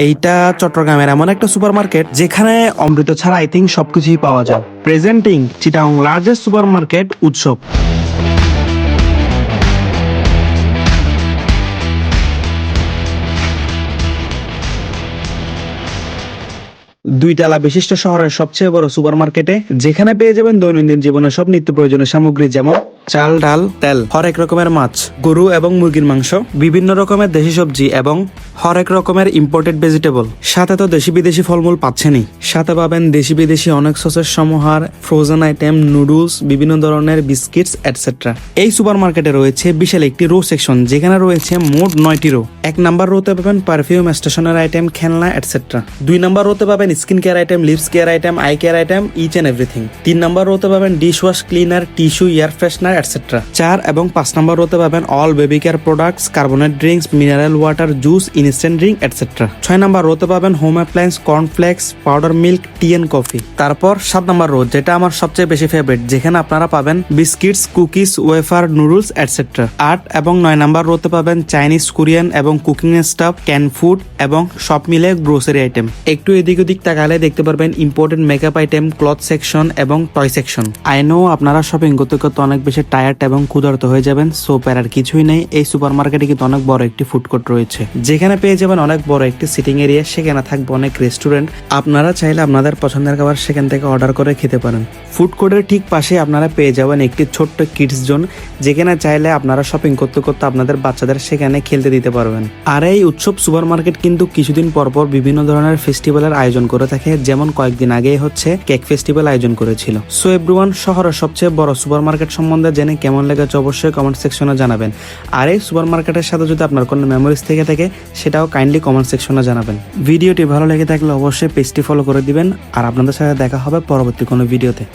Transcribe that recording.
এইটা চট্টগ্রামের এমন একটা সুপার মার্কেট যেখানে অমৃত ছাড়া আই থিঙ্ক সবকিছুই পাওয়া যায়। Presenting Chittagong largest super market উৎসব। দুইতলা বিশিষ্ট শহরের সবচেয়ে বড় সুপার মার্কেটে যেখানে পেয়ে যাবেন দৈনন্দিন জীবনের সব নিত্য প্রয়োজনীয় সামগ্রী, যেমন চাল, ডাল, তেল, হরেক রকমের মাছ, গরু এবং মুরগির মাংস, বিভিন্ন রকমের দেশি সবজি এবং হরেক রকমের ইম্পোর্টেড ভেজিটেবল। সাথে তো দেশি বিদেশি ফলমূল পাচ্ছেনই, সাথে পাবেন দেশি বিদেশি অনেক সসের সমাহার, ফ্রোজেন আইটেম, নুডলস, বিভিন্ন ধরনের বিস্কিটস এটসেট্রা। এই সুপার মার্কেটে রয়েছে বিশাল একটি রো সেকশন যেখানে রয়েছে মোট 9টি রো। 1 নাম্বার রোতে পাবেন পারফিউম, স্টেশনের আইটেম, খেলনা এটসেট্রা। 2 নাম্বার রোতে পাবেন skin care item, lips care item, eye care item, each and everything. 3 number রোতে পাবেন dish wash, cleaner, tissue, air freshener etcetera. 4 এবং 5 নাম্বার রোতে পাবেন all baby care products, carbonate drinks, mineral water, juice, instant drink etcetera. 6 number রোতে পাবেন home appliance, cornflakes, powder milk, tea and coffee. তারপর 7 number rho, যেটা আমার সবচেয়ে বেশি ফেভারিট, যেখানে আপনারা পাবেন biscuits, cookies, wafer, noodles etcetera. 8 এবং 9 নাম্বার রোতে পাবেন চাইনিজ, কোরিয়ান এবং কুকিং স্টাফ, ক্যান ফুড এবং সব মিলে গ্রোসারি আইটেম। একটু এদিক ওদিক তাকালে দেখতে পারবেন imported makeup item, cloth section এবং টয় সেকশন। আই নো আপনারা শপিং করতে করতে অনেক বেশি টায়ার্ড এবং ক্ষুধার্ত হয়ে যাবেন, সো প্যারার কিছুই নেই। এই সুপার মার্কেটে কিন্তু অনেক বড় একটি ফুড কোর্ট রয়েছে যেখানে পেয়ে যাবেন অনেক বড় একটি সিটিং এরিয়া, সেখানে থাকবে অনেক রেস্টুরেন্ট। আপনারা চাইলে আপনাদের পছন্দের খাবার সেখান থেকে অর্ডার করে খেতে পারেন। ফুড কোর্টের ঠিক পাশে আপনারা পেয়ে যাবেন একটি ছোট্ট কিডস জোন, যেখানে চাইলে আপনারা শপিং করতে করতে আপনাদের বাচ্চাদের সেখানে খেলতে দিতে পারবেন। আর এই উৎসব সুপার মার্কেট কিন্তু কিছুদিন পর পর বিভিন্ন ধরনের ফেস্টিভ্যালের আয়োজন করে থাকে, যেমন কয়েকদিন আগেই হচ্ছে কেক ফেস্টিভ্যাল আয়োজন করেছিল। সো এভরিওয়ান, শহরের সবচেয়ে বড় সুপার মার্কেট সম্বন্ধে জেনে কেমন লেগেছে অবশ্যই কমেন্ট সেকশনে জানাবেন। আর এই সুপার মার্কেটের সাথে যদি আপনার কোনো মেমোরিজ থেকে থাকে সেটাও কাইন্ডলি কমেন্ট সেকশনে জানাবেন। ভিডিওটি ভালো লেগে থাকলে অবশ্যই পেজটি ফলো করে দিবেন। আর আপনাদের সাথে দেখা হবে পরবর্তী কোনো ভিডিওতে।